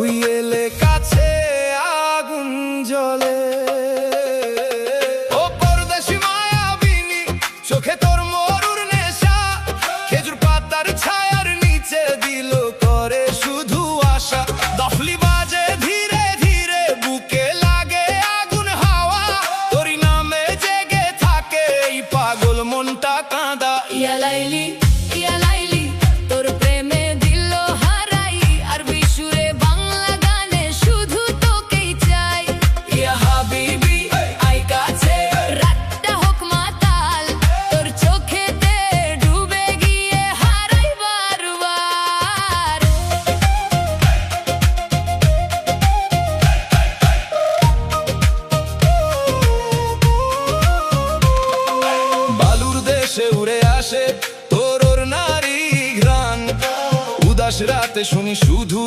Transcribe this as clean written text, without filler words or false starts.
তুই এলে কাছে আগুন জ্বলে। ও পরদেশি মায়াবিনী, চোখে তোর মরুর নেশা, খেজুর পাতার ছায়ার নিচে দিল করে শুধু আশা। দফলি বাজে ধীরে ধীরে, বুকে লাগে আগুন হাওয়া, তোরই নামে জেগে থাকে এই পাগল মনটা কাঁদা। ইয়া লাইলি ইয়া লাইলি, তোর প্রেমে দিল হারাই, আর বিশুরে বাংলা গানে শুধু তোকেই চাই। ইয়া হাবিবি আই কাছে, রাতটা হোক মাতাল, তোর চোখেতে ডুবে গিয়ে হারাই বারবার। বালুর দেশে উড়ে আসে তোর ওর নারী ঘ্রাণ, উদাস রাতে শুনি শুধু